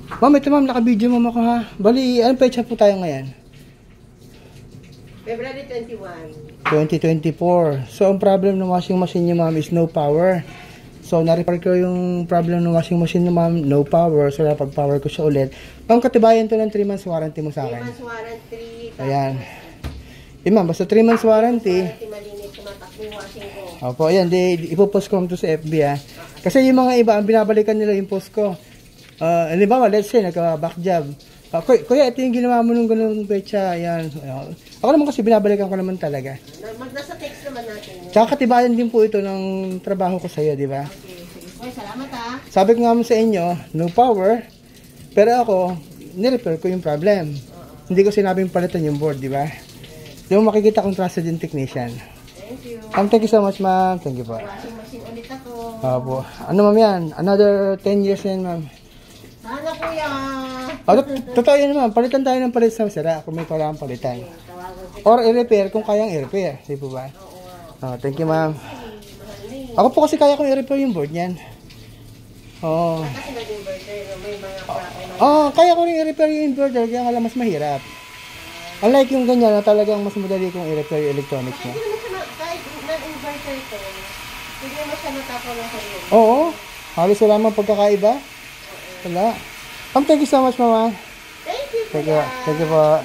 Ma'am, ito ma'am, naka-video ma'am ako ha. Bali, anong pecha po tayo ngayon? February 21. 2024. So, ang problem ng washing machine niya ma'am is no power. So, na-repair ko yung problem ng washing machine niya ma'am, no power. So, napag-power ko siya ulit. Ma'am, katibayan to ng 3 months warranty mo sa akin. 3 months warranty. Ayan. Ma'am, basta 3 months warranty. Malinis, tumatakbo yung washing ko. Opo, ayan. Ipopost ko to sa FB ha. Kasi yung mga iba, ang binabalikan nila yung post ko. Halimbawa, let's say, nagka-back job. Kuya, ito yung ginawa mo nung ganun pecha. Ayan. Ako naman kasi binabalikan ko naman talaga. Nasa text naman natin. Tsaka katibayan din po ito ng trabaho ko sa'yo, di ba? Okay, sige. Oy, salamat ha. Sabi ko nga mo sa inyo, no power. Pero ako, nirepair ko yung problem. Hindi ko sinabing palitan yung board, di ba? Di mo makikita kung trusted yung technician. Thank you. Thank you so much, ma'am. Thank you po. Washing machine ulit ako. Opo. Ano, ma'am yan? Another 10 years yan, ma'am. Sana kuya. Totoo yun, ma'am. Palitan tayo ng palit sa sira kung may kailangan palitan. Or i-repair kung kayang i-repair. Di po ba? Thank you, ma'am. Ako po kasi kaya kong i-repair yung board niyan. Oo. Kasi nag-inverter, may mga problem. Kaya ko rin i-repair yung inverter, kaya nga lang mas mahirap. Unlike yung ganyan na talagang mas madali kong i-repair yung electronics niya. Hindi naman siya, kahit nag-inverter ito, hindi naman siya matapang ng sarili. Oo. Halos wala mang pagkakaiba. Wala. Thank you so much, mama. Thank you, Thank you. kuya. Thank you po.